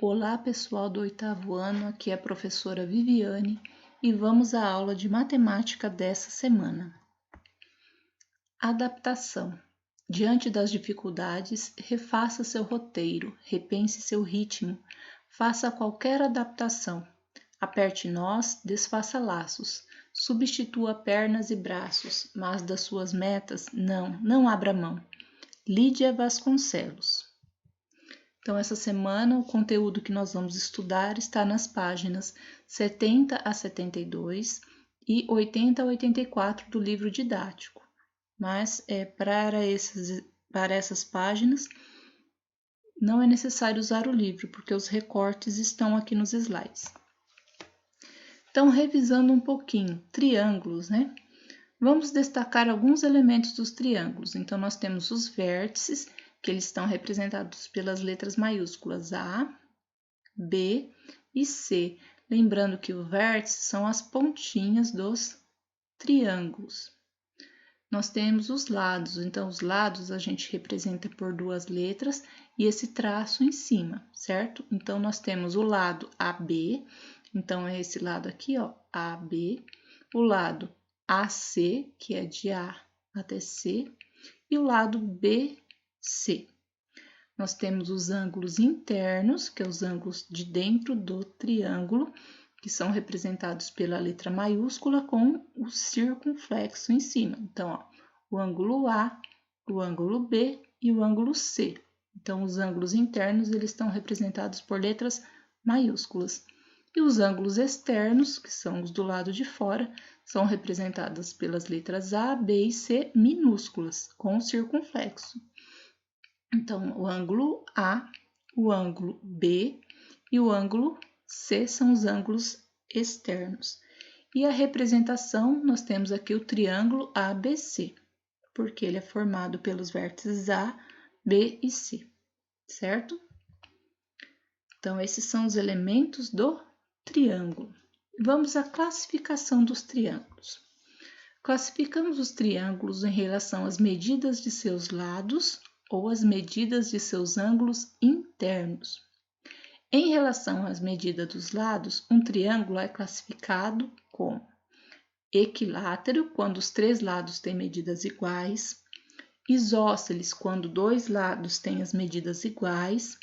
Olá, pessoal do 8º ano, aqui é a professora Viviane e vamos à aula de matemática dessa semana. Adaptação. Diante das dificuldades, refaça seu roteiro, repense seu ritmo, faça qualquer adaptação. Aperte nós, desfaça laços, substitua pernas e braços, mas das suas metas, não abra mão. Lídia Vasconcelos. Então, essa semana, o conteúdo que nós vamos estudar está nas páginas 70 a 72 e 80 a 84 do livro didático. Mas, para essas páginas, não é necessário usar o livro, porque os recortes estão aqui nos slides. Então, revisando um pouquinho, triângulos, né? Vamos destacar alguns elementos dos triângulos. Então, nós temos os vértices, que eles estão representados pelas letras maiúsculas A, B e C. Lembrando que o vértice são as pontinhas dos triângulos. Nós temos os lados, então os lados a gente representa por duas letras e esse traço em cima, certo? Então, nós temos o lado AB, então é esse lado aqui, ó, AB, o lado AC, que é de A até C, e o lado BC. Nós temos os ângulos internos, que são os ângulos de dentro do triângulo, que são representados pela letra maiúscula com o circunflexo em cima. Então, ó, o ângulo A, o ângulo B e o ângulo C. Então, os ângulos internos, eles estão representados por letras maiúsculas. E os ângulos externos, que são os do lado de fora, são representados pelas letras A, B e C minúsculas, com o circunflexo. Então, o ângulo A, o ângulo B e o ângulo C são os ângulos externos. E a representação, nós temos aqui o triângulo ABC, porque ele é formado pelos vértices A, B e C, certo? Então, esses são os elementos do triângulo. Vamos à classificação dos triângulos. Classificamos os triângulos em relação às medidas de seus lados ou as medidas de seus ângulos internos. Em relação às medidas dos lados, um triângulo é classificado como equilátero, quando os três lados têm medidas iguais, isósceles, quando dois lados têm as medidas iguais,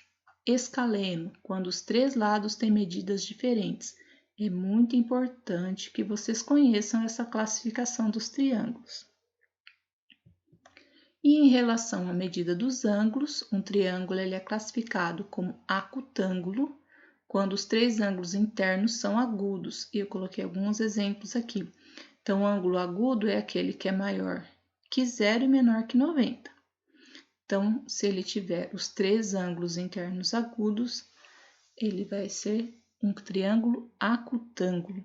escaleno, quando os três lados têm medidas diferentes. É muito importante que vocês conheçam essa classificação dos triângulos. E em relação à medida dos ângulos, um triângulo ele é classificado como acutângulo, quando os três ângulos internos são agudos. E eu coloquei alguns exemplos aqui. Então, o ângulo agudo é aquele que é maior que 0 e menor que 90. Então, se ele tiver os três ângulos internos agudos, ele vai ser um triângulo acutângulo.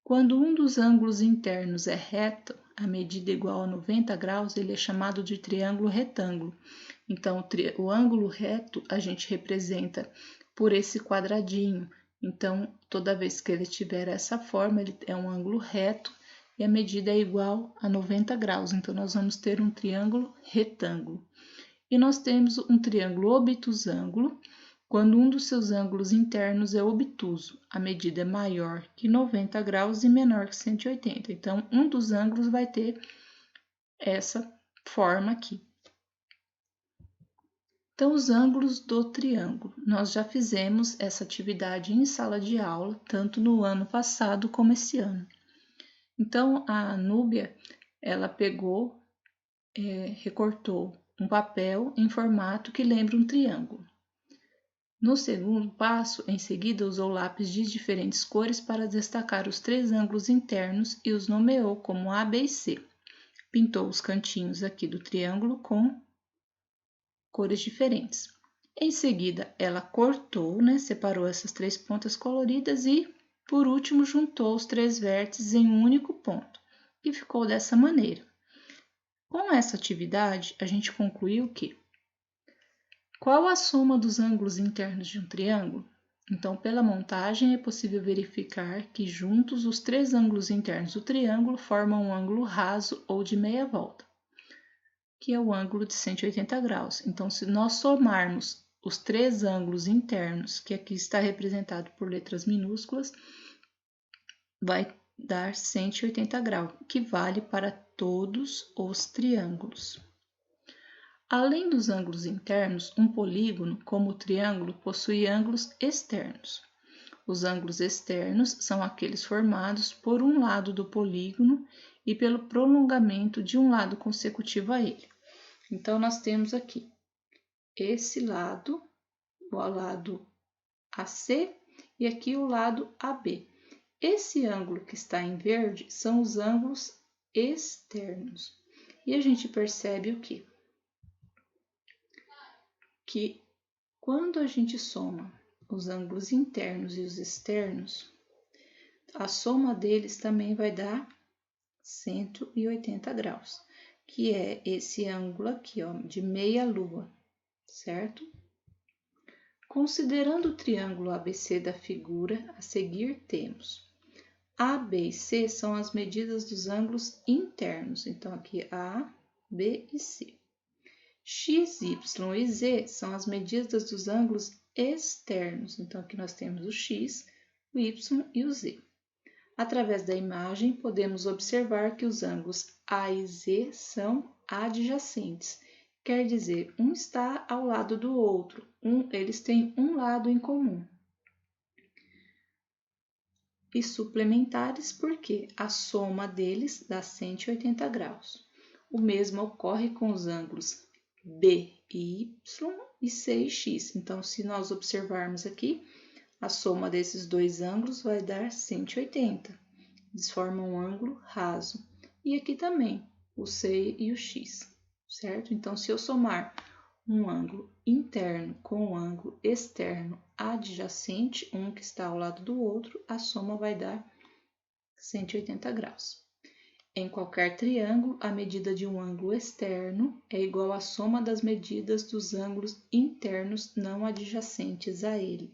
Quando um dos ângulos internos é reto, a medida igual a 90 graus, ele é chamado de triângulo retângulo. Então, o ângulo reto a gente representa por esse quadradinho. Então, toda vez que ele tiver essa forma, ele é um ângulo reto e a medida é igual a 90 graus. Então, nós vamos ter um triângulo retângulo. E nós temos um triângulo obtusângulo, quando um dos seus ângulos internos é obtuso, a medida é maior que 90 graus e menor que 180. Então, um dos ângulos vai ter essa forma aqui. Então, os ângulos do triângulo. Nós já fizemos essa atividade em sala de aula, tanto no ano passado como esse ano. Então, a Núbia, ela pegou, recortou um papel em formato que lembra um triângulo. No segundo passo, em seguida, usou lápis de diferentes cores para destacar os três ângulos internos e os nomeou como A, B e C. Pintou os cantinhos aqui do triângulo com cores diferentes. Em seguida, ela cortou, separou essas três pontas coloridas e, por último, juntou os três vértices em um único ponto. E ficou dessa maneira. Com essa atividade, a gente concluiu que qual a soma dos ângulos internos de um triângulo? Então, pela montagem, é possível verificar que juntos os três ângulos internos do triângulo formam um ângulo raso ou de meia volta, que é o ângulo de 180 graus. Então, se nós somarmos os três ângulos internos, que aqui está representado por letras minúsculas, vai dar 180 graus, que vale para todos os triângulos. Além dos ângulos internos, um polígono, como o triângulo, possui ângulos externos. Os ângulos externos são aqueles formados por um lado do polígono e pelo prolongamento de um lado consecutivo a ele. Então, nós temos aqui esse lado, o lado AC, e aqui o lado AB. Esse ângulo que está em verde são os ângulos externos. E a gente percebe o quê? Que quando a gente soma os ângulos internos e os externos, a soma deles também vai dar 180 graus, que é esse ângulo aqui, ó, de meia-lua, certo? Considerando o triângulo ABC da figura, a seguir temos A, B e C são as medidas dos ângulos internos, então aqui A, B e C. X, Y e Z são as medidas dos ângulos externos, então aqui nós temos o X, o Y e o Z. Através da imagem, podemos observar que os ângulos A e Z são adjacentes, quer dizer, um está ao lado do outro, eles têm um lado em comum. E suplementares porque a soma deles dá 180 graus. O mesmo ocorre com os ângulos B e Y e C e X. Então, se nós observarmos aqui, a soma desses dois ângulos vai dar 180. Eles formam um ângulo raso. E aqui também, o C e o X, certo? Então, se eu somar um ângulo interno com um ângulo externo adjacente, um que está ao lado do outro, a soma vai dar 180 graus. Em qualquer triângulo, a medida de um ângulo externo é igual à soma das medidas dos ângulos internos não adjacentes a ele.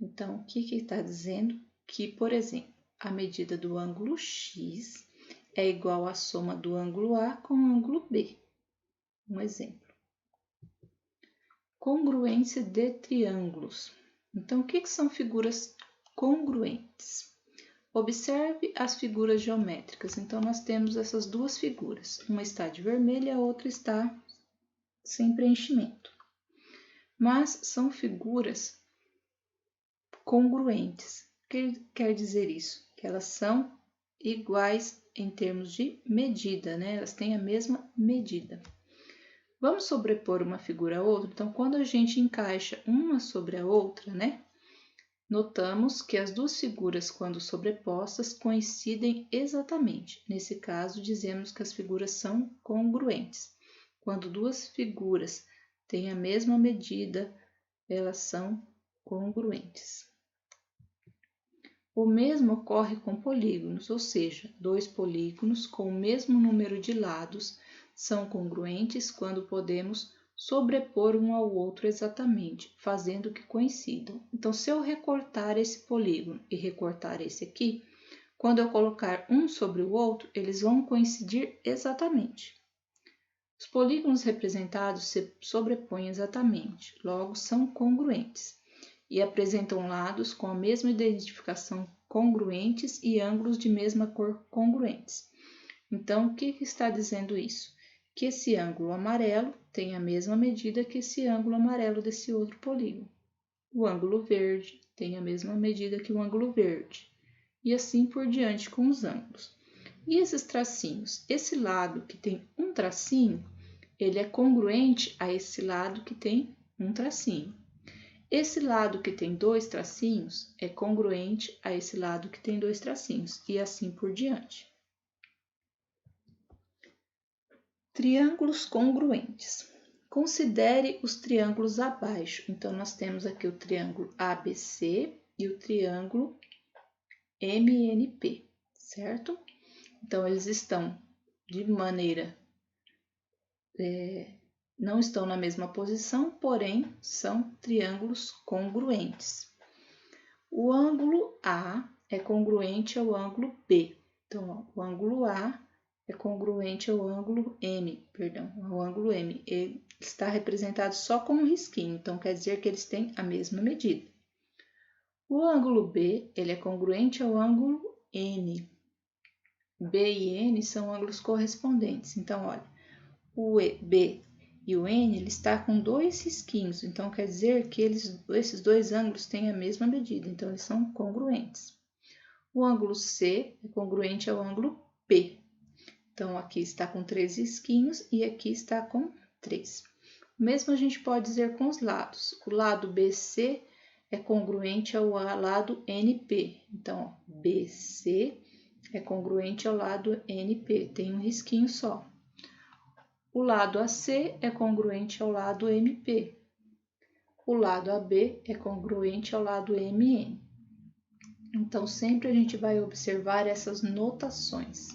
Então, o que está dizendo? Que, por exemplo, a medida do ângulo X é igual à soma do ângulo A com o ângulo B. Um exemplo. Congruência de triângulos. Então, o que são figuras congruentes? Observe as figuras geométricas. Então, nós temos essas duas figuras. Uma está de vermelho e a outra está sem preenchimento. Mas são figuras congruentes. O que quer dizer isso? Que elas são iguais em termos de medida, né? Elas têm a mesma medida. Vamos sobrepor uma figura a outra? Então, quando a gente encaixa uma sobre a outra, né? Notamos que as duas figuras, quando sobrepostas, coincidem exatamente. Nesse caso, dizemos que as figuras são congruentes. Quando duas figuras têm a mesma medida, elas são congruentes. O mesmo ocorre com polígonos, ou seja, dois polígonos com o mesmo número de lados são congruentes quando podemos sobrepor um ao outro exatamente, fazendo que coincidam. Então, se eu recortar esse polígono e recortar esse aqui, quando eu colocar um sobre o outro, eles vão coincidir exatamente. Os polígonos representados se sobrepõem exatamente, logo são congruentes e apresentam lados com a mesma identificação congruentes e ângulos de mesma cor congruentes. Então, o que está dizendo isso? Que esse ângulo amarelo tem a mesma medida que esse ângulo amarelo desse outro polígono. O ângulo verde tem a mesma medida que o ângulo verde. E assim por diante com os ângulos. E esses tracinhos? Esse lado que tem um tracinho, ele é congruente a esse lado que tem um tracinho. Esse lado que tem dois tracinhos é congruente a esse lado que tem dois tracinhos, e assim por diante. Triângulos congruentes. Considere os triângulos abaixo. Então, nós temos aqui o triângulo ABC e o triângulo MNP, certo? Então, eles estão de maneira... não estão na mesma posição, porém, são triângulos congruentes. O ângulo A é congruente ao ângulo B. Então, ó, o ângulo A é congruente ao ângulo M, perdão, ao ângulo M. Ele está representado só com um risquinho, então quer dizer que eles têm a mesma medida. O ângulo B, ele é congruente ao ângulo N. B e N são ângulos correspondentes. Então, olha, o B e o N, ele está com dois risquinhos. Então, quer dizer que esses dois ângulos têm a mesma medida. Então, eles são congruentes. O ângulo C é congruente ao ângulo P. Então, aqui está com 3 risquinhos e aqui está com 3. O mesmo a gente pode dizer com os lados. O lado BC é congruente ao lado NP. Então, ó, BC é congruente ao lado NP, tem um risquinho só. O lado AC é congruente ao lado MP. O lado AB é congruente ao lado MN. Então, sempre a gente vai observar essas notações.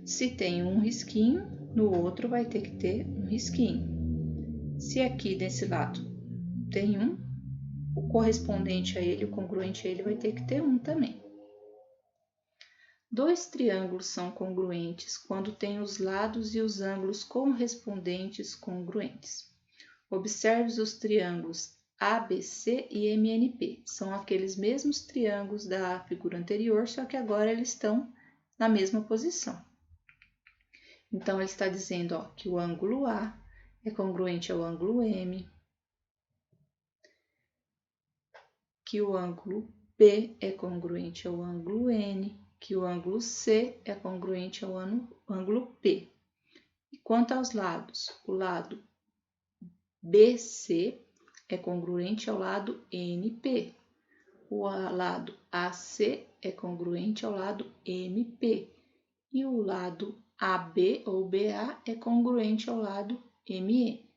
Se tem um risquinho, no outro vai ter que ter um risquinho. Se aqui desse lado tem um, o correspondente a ele, o congruente a ele, vai ter que ter um também. Dois triângulos são congruentes quando têm os lados e os ângulos correspondentes congruentes. Observe os triângulos ABC e MNP. São aqueles mesmos triângulos da figura anterior, só que agora eles estão na mesma posição. Então, ele está dizendo ó, que o ângulo A é congruente ao ângulo M, que o ângulo B é congruente ao ângulo N, que o ângulo C é congruente ao ângulo P. E quanto aos lados, o lado BC é congruente ao lado NP, o lado AC é congruente ao lado MP e o lado AB ou BA é congruente ao lado ME.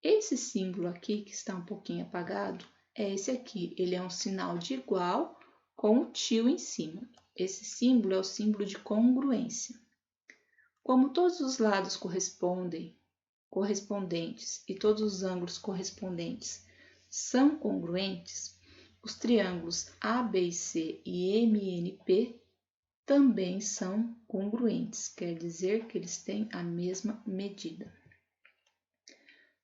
Esse símbolo aqui, que está um pouquinho apagado, é esse aqui. Ele é um sinal de igual com o tio em cima. Esse símbolo é o símbolo de congruência. Como todos os lados correspondentes e todos os ângulos correspondentes são congruentes, os triângulos ABC e MNP também são congruentes, quer dizer que eles têm a mesma medida.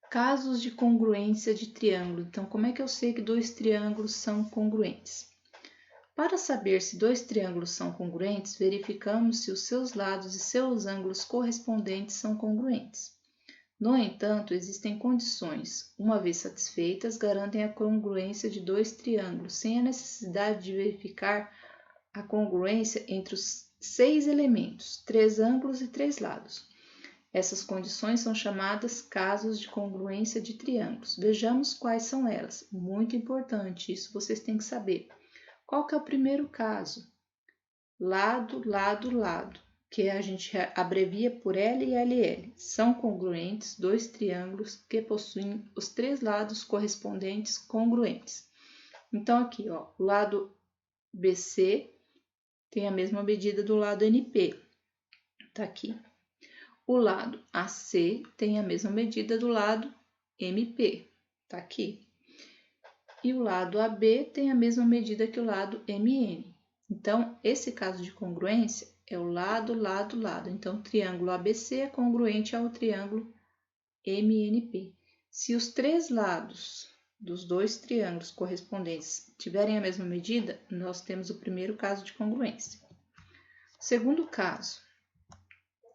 Casos de congruência de triângulo. Então, como é que eu sei que dois triângulos são congruentes? Para saber se dois triângulos são congruentes, verificamos se os seus lados e seus ângulos correspondentes são congruentes. No entanto, existem condições, uma vez satisfeitas, garantem a congruência de dois triângulos, sem a necessidade de verificar a congruência entre os 6 elementos, 3 ângulos e 3 lados. Essas condições são chamadas casos de congruência de triângulos. Vejamos quais são elas. Muito importante, isso vocês têm que saber. Qual que é o primeiro caso? Lado, lado, lado, que a gente abrevia por L e LL. São congruentes dois triângulos que possuem os 3 lados correspondentes congruentes. Então, aqui, ó, o lado BC tem a mesma medida do lado NP, tá aqui. O lado AC tem a mesma medida do lado MP, tá aqui. E o lado AB tem a mesma medida que o lado MN. Então, esse caso de congruência é o lado, lado, lado. Então, o triângulo ABC é congruente ao triângulo MNP. Se os 3 lados dos dois triângulos correspondentes tiverem a mesma medida, nós temos o primeiro caso de congruência. Segundo caso,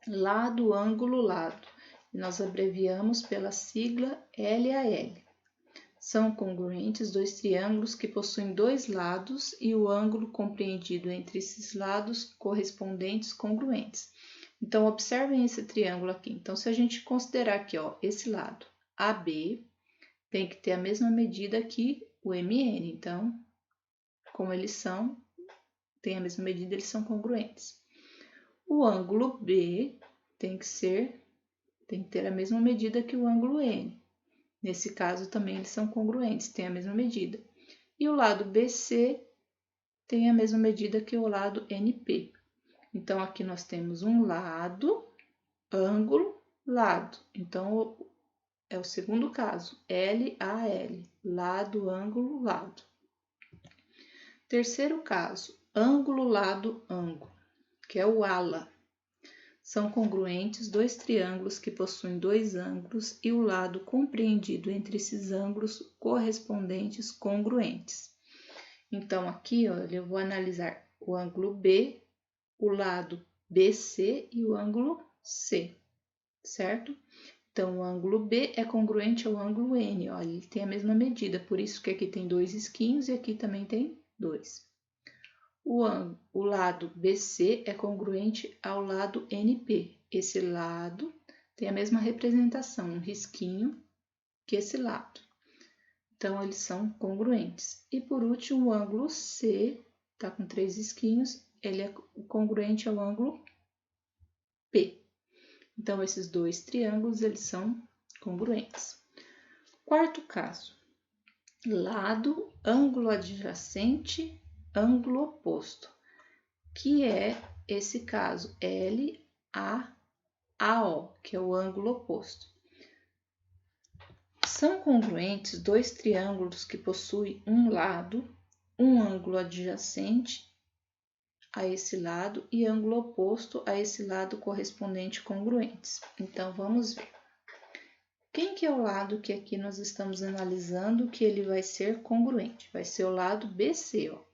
lado, ângulo, lado. Nós abreviamos pela sigla LAL. São congruentes dois triângulos que possuem 2 lados e o ângulo compreendido entre esses lados correspondentes congruentes. Então, observem esse triângulo aqui. Então, se a gente considerar aqui, ó, esse lado AB, tem que ter a mesma medida que o MN. Então, como eles têm a mesma medida, eles são congruentes. O ângulo B tem que ter a mesma medida que o ângulo N. Nesse caso, também eles são congruentes, têm a mesma medida. E o lado BC tem a mesma medida que o lado NP. Então, aqui nós temos um lado, ângulo, lado. Então, é o segundo caso, LAL, lado, ângulo, lado. Terceiro caso, ângulo, lado, ângulo. que é o ala. São congruentes dois triângulos que possuem dois ângulos e o lado compreendido entre esses ângulos correspondentes congruentes. Então, aqui, olha, eu vou analisar o ângulo B, o lado BC e o ângulo C, certo? Então, o ângulo B é congruente ao ângulo N, olha, ele tem a mesma medida, por isso que aqui tem 2 risquinhos e aqui também tem 2. O lado BC é congruente ao lado NP. Esse lado tem a mesma representação, um risquinho, que esse lado. Então, eles são congruentes. E por último, o ângulo C, tá com 3 risquinhos, ele é congruente ao ângulo P. Então, esses dois triângulos, eles são congruentes. Quarto caso, lado, ângulo adjacente, ângulo oposto, que é esse caso LAAO, que é o ângulo oposto. São congruentes dois triângulos que possuem um lado, um ângulo adjacente a esse lado e ângulo oposto a esse lado correspondente congruentes. Então, vamos ver. Quem que é o lado que aqui nós estamos analisando que ele vai ser congruente? Vai ser o lado BC, ó.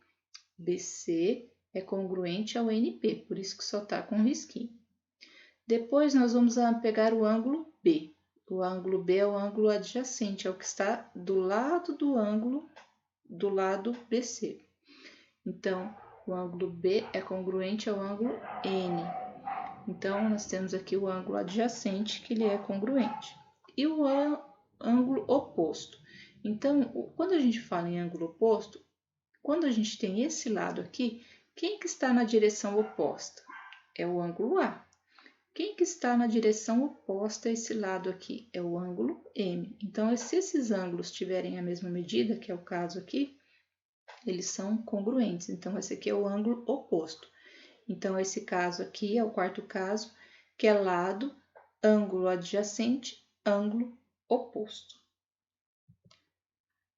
BC é congruente ao NP, por isso que só tá com risquinho. Depois, nós vamos pegar o ângulo B. O ângulo B é o ângulo adjacente, é o que está do lado do ângulo do lado BC. Então, o ângulo B é congruente ao ângulo N. Então, nós temos aqui o ângulo adjacente, que ele é congruente. E o ângulo oposto. Então, quando a gente fala em ângulo oposto, quando a gente tem esse lado aqui, quem que está na direção oposta? É o ângulo A. Quem que está na direção oposta a esse lado aqui? É o ângulo M. Então, se esses ângulos tiverem a mesma medida, que é o caso aqui, eles são congruentes. Então, esse aqui é o ângulo oposto. Então, esse caso aqui é o quarto caso, que é lado, ângulo adjacente, ângulo oposto.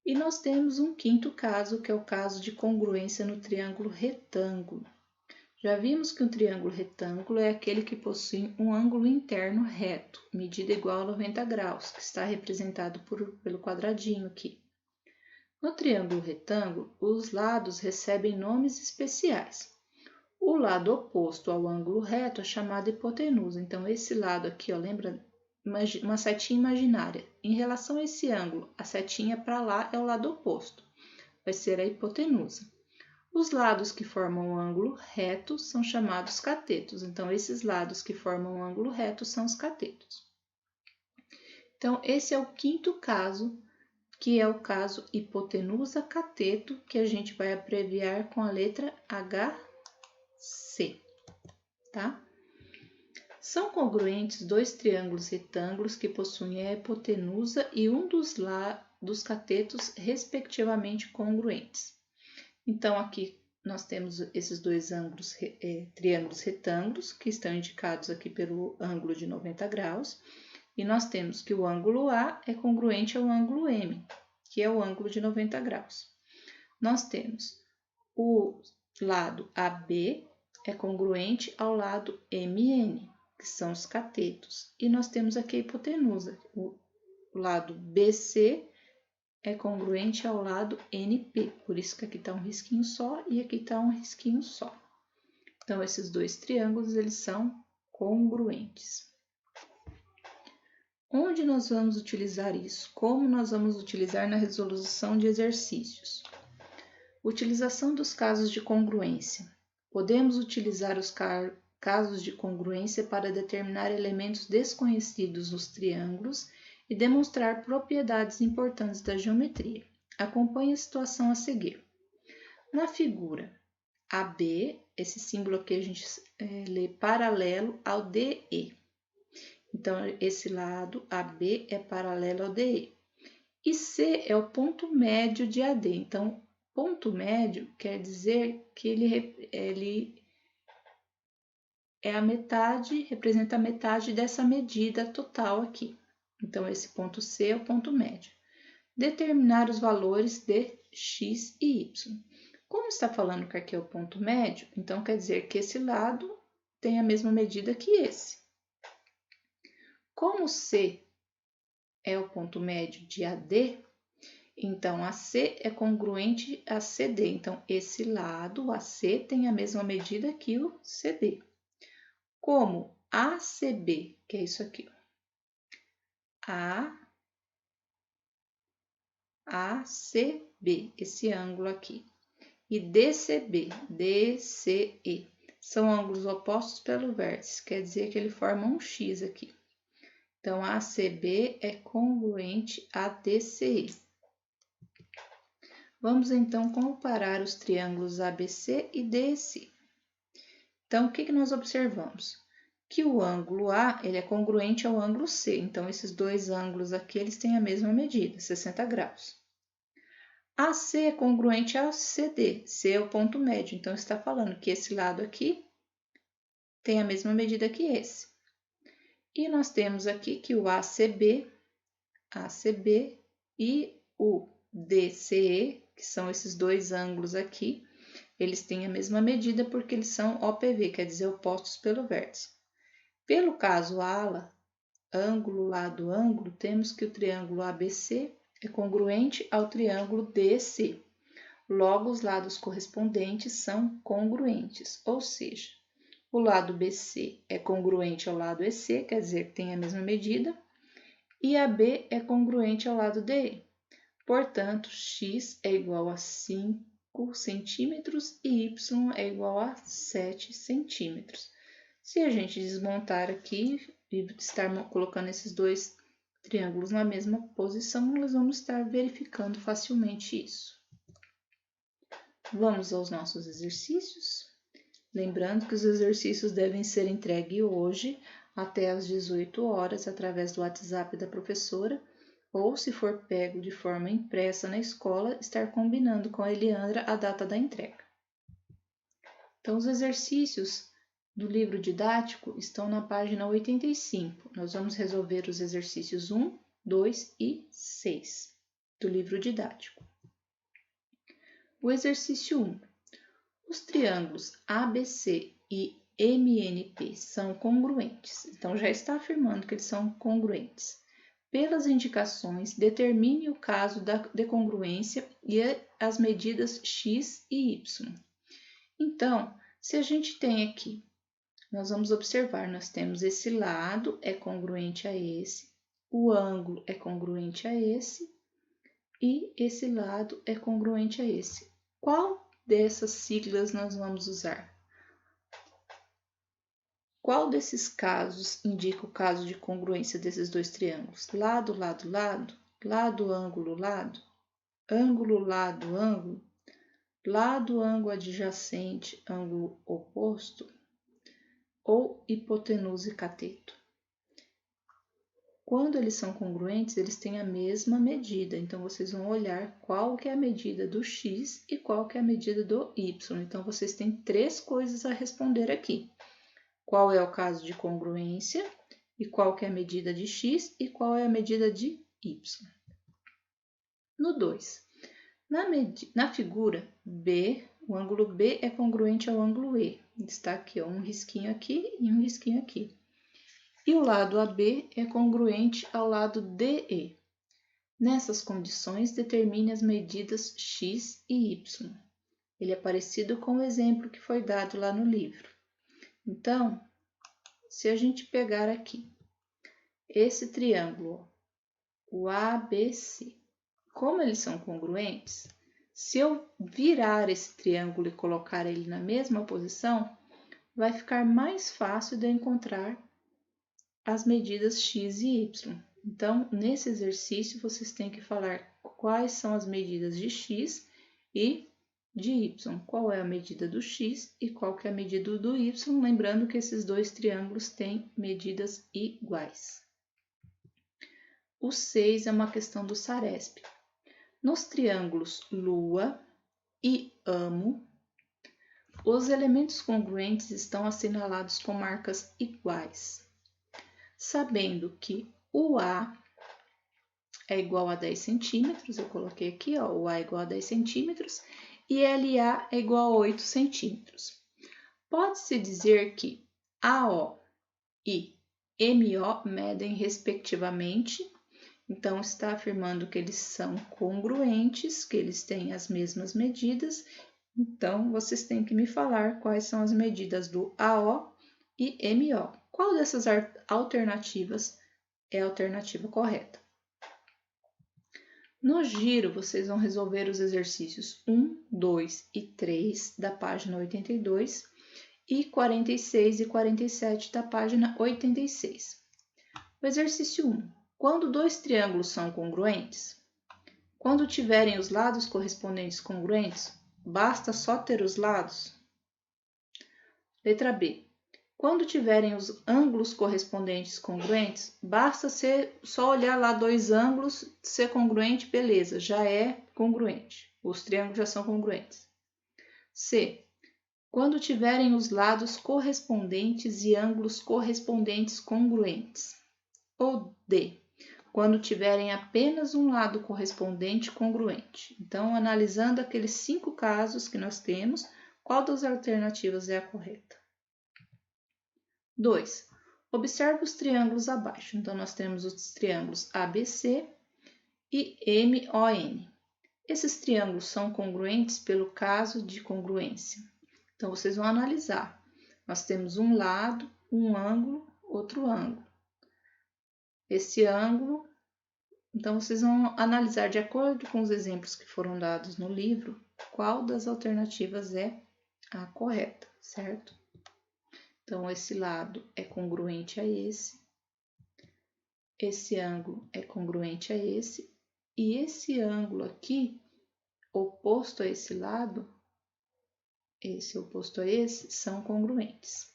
E nós temos um quinto caso, que é o caso de congruência no triângulo retângulo. Já vimos que um triângulo retângulo é aquele que possui um ângulo interno reto, medida igual a 90 graus, que está representado pelo quadradinho aqui. No triângulo retângulo, os lados recebem nomes especiais. O lado oposto ao ângulo reto é chamado hipotenusa. Então, esse lado aqui, ó, lembra uma setinha imaginária. Em relação a esse ângulo, a setinha para lá é o lado oposto. Vai ser a hipotenusa. Os lados que formam um ângulo reto são chamados catetos. Então, esses lados que formam um ângulo reto são os catetos. Então, esse é o quinto caso, que é o caso hipotenusa-cateto, que a gente vai abreviar com a letra HC, tá? São congruentes dois triângulos retângulos que possuem a hipotenusa e um dos catetos, respectivamente, congruentes. Então, aqui nós temos esses dois triângulos retângulos, que estão indicados aqui pelo ângulo de 90 graus, e nós temos que o ângulo A é congruente ao ângulo M, que é o ângulo de 90 graus. Nós temos o lado AB é congruente ao lado MN, que são os catetos, e nós temos aqui a hipotenusa. O lado BC é congruente ao lado NP, por isso que aqui está um risquinho só e aqui está um risquinho só. Então, esses dois triângulos, eles são congruentes. Onde nós vamos utilizar isso? Como nós vamos utilizar na resolução de exercícios? Utilização dos casos de congruência. Podemos utilizar os casos de congruência para determinar elementos desconhecidos nos triângulos e demonstrar propriedades importantes da geometria. Acompanhe a situação a seguir. Na figura AB, esse símbolo aqui a gente lê paralelo ao DE. Então, esse lado AB é paralelo ao DE. E C é o ponto médio de AD. Então, ponto médio quer dizer que ele é a metade, representa a metade dessa medida total aqui. Então, esse ponto C é o ponto médio. Determinar os valores de x e y. Como está falando que aqui é o ponto médio, então quer dizer que esse lado tem a mesma medida que esse. Como C é o ponto médio de AD, então AC é congruente a CD. Então, esse lado, AC, tem a mesma medida que o CD. Como ACB, que é isso aqui, ACB, esse ângulo aqui, e DCB, DCE, são ângulos opostos pelo vértice, quer dizer que ele forma um X aqui. Então, ACB é congruente a DCE. Vamos, então, comparar os triângulos ABC e DEC. Então, o que nós observamos? Que o ângulo A ele é congruente ao ângulo C. Então, esses dois ângulos aqui eles têm a mesma medida, 60 graus. AC é congruente ao CD. C é o ponto médio. Então, está falando que esse lado aqui tem a mesma medida que esse. E nós temos aqui que o ACB e o DCE, que são esses dois ângulos aqui, eles têm a mesma medida porque eles são OPV, quer dizer, opostos pelo vértice. Pelo caso ala, ângulo, lado, ângulo, temos que o triângulo ABC é congruente ao triângulo DC. Logo, os lados correspondentes são congruentes, ou seja, o lado BC é congruente ao lado EC, quer dizer, que tem a mesma medida, e AB é congruente ao lado DE. Portanto, X é igual a 5 centímetros e Y é igual a 7 centímetros. Se a gente desmontar aqui e estar colocando esses dois triângulos na mesma posição, nós vamos estar verificando facilmente isso. Vamos aos nossos exercícios. Lembrando que os exercícios devem ser entregues hoje até às 18 horas através do WhatsApp da professora, ou se for pego de forma impressa na escola, estar combinando com a Eliandra a data da entrega. Então, os exercícios do livro didático estão na página 85. Nós vamos resolver os exercícios 1, 2 e 6 do livro didático. O exercício 1. Os triângulos ABC e MNP são congruentes. Então, já está afirmando que eles são congruentes. Pelas indicações, determine o caso da decongruência e as medidas x e y. Então, se a gente tem aqui, nós vamos observar, nós temos esse lado é congruente a esse, o ângulo é congruente a esse e esse lado é congruente a esse. Qual dessas siglas nós vamos usar? Qual desses casos indica o caso de congruência desses dois triângulos? Lado, lado, lado, lado, ângulo, lado, ângulo, lado, ângulo, lado, ângulo adjacente, ângulo oposto, ou hipotenusa e cateto. Quando eles são congruentes, eles têm a mesma medida, então vocês vão olhar qual que é a medida do x e qual que é a medida do y. Então, vocês têm três coisas a responder aqui. Qual é o caso de congruência, e qual que é a medida de x e qual é a medida de y. No 2, na figura B, o ângulo B é congruente ao ângulo E. Está aqui, ó, um risquinho aqui e um risquinho aqui. E o lado AB é congruente ao lado DE. Nessas condições, determine as medidas x e y. Ele é parecido com o exemplo que foi dado lá no livro. Então, se a gente pegar aqui esse triângulo, o ABC, como eles são congruentes, se eu virar esse triângulo e colocar ele na mesma posição, vai ficar mais fácil de eu encontrar as medidas x e y. Então, nesse exercício, vocês têm que falar quais são as medidas de x e de y. Qual é a medida do x e qual que é a medida do y, lembrando que esses dois triângulos têm medidas iguais. O 6 é uma questão do SARESP. Nos triângulos Lua e Amo, os elementos congruentes estão assinalados com marcas iguais. Sabendo que o A é igual a 10 centímetros, eu coloquei aqui, ó, o A é igual a 10 centímetros, e LA é igual a 8 centímetros. Pode-se dizer que AO e MO medem respectivamente. Então, está afirmando que eles são congruentes, que eles têm as mesmas medidas. Então, vocês têm que me falar quais são as medidas do AO e MO. Qual dessas alternativas é a alternativa correta? No giro, vocês vão resolver os exercícios 1, 2 e 3 da página 82 e 46 e 47 da página 86. O exercício 1. Quando dois triângulos são congruentes? Quando tiverem os lados correspondentes congruentes, basta só ter os lados? Letra B. Quando tiverem os ângulos correspondentes congruentes, basta só olhar lá dois ângulos, ser congruente, beleza, já é congruente. Os triângulos já são congruentes. C. Quando tiverem os lados correspondentes e ângulos correspondentes congruentes. Ou D. Quando tiverem apenas um lado correspondente congruente. Então, analisando aqueles 5 casos que nós temos, qual das alternativas é a correta? 2. Observe os triângulos abaixo. Então, nós temos os triângulos ABC e MON. Esses triângulos são congruentes pelo caso de congruência. Então, vocês vão analisar. Nós temos um lado, um ângulo, outro ângulo. Esse ângulo, então vocês vão analisar de acordo com os exemplos que foram dados no livro, qual das alternativas é a correta, certo? Então, esse lado é congruente a esse ângulo é congruente a e esse ângulo aqui, oposto a esse lado, esse oposto a esse, são congruentes.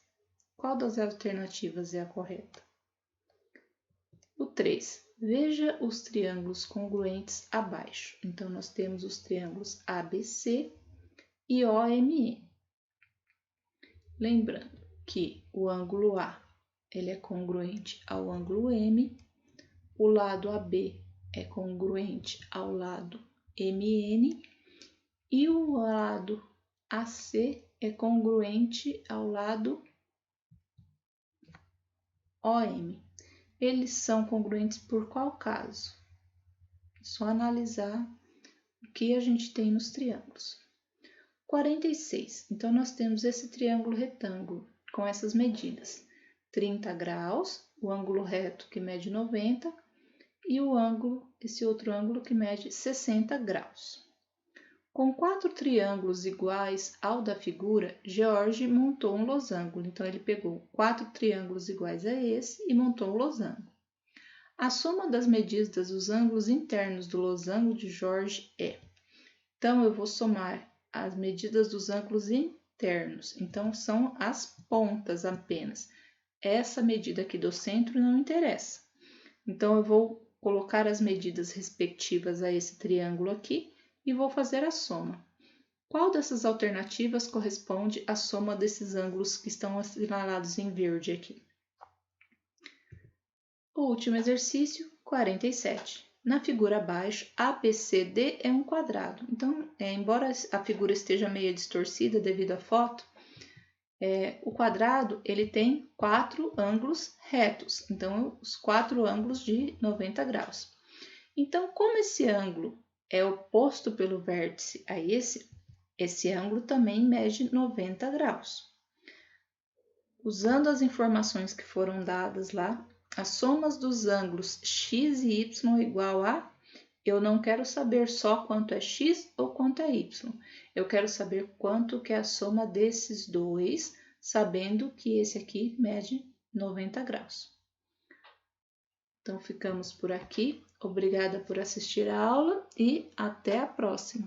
Qual das alternativas é a correta? O 3. Veja os triângulos congruentes abaixo. Então, nós temos os triângulos ABC e OME. Lembrando que o ângulo A ele é congruente ao ângulo M, o lado AB é congruente ao lado MN e o lado AC é congruente ao lado OM. Eles são congruentes por qual caso? É só analisar o que a gente tem nos triângulos. 46. Então, nós temos esse triângulo retângulo com essas medidas. 30 graus, o ângulo reto que mede 90 e esse outro ângulo que mede 60 graus. Com 4 triângulos iguais ao da figura, George montou um losango. Então, ele pegou 4 triângulos iguais a esse e montou um losango. A soma das medidas dos ângulos internos do losango de George é. Então, eu vou somar as medidas dos ângulos internos. Então, são as pontas apenas. Essa medida aqui do centro não interessa. Então, eu vou colocar as medidas respectivas a esse triângulo aqui e vou fazer a soma. Qual dessas alternativas corresponde à soma desses ângulos que estão assinalados em verde aqui? O último exercício, 47. Na figura abaixo, ABCD é um quadrado. Então, embora a figura esteja meio distorcida devido à foto, o quadrado ele tem 4 ângulos retos. Então, os 4 ângulos de 90 graus. Então, como esse ângulo é oposto pelo vértice a esse ângulo também mede 90 graus. Usando as informações que foram dadas lá, as somas dos ângulos x e y igual a, eu não quero saber só quanto é x ou quanto é y. Eu quero saber quanto que é a soma desses dois, sabendo que esse aqui mede 90 graus. Então, ficamos por aqui. Obrigada por assistir a aula e até a próxima!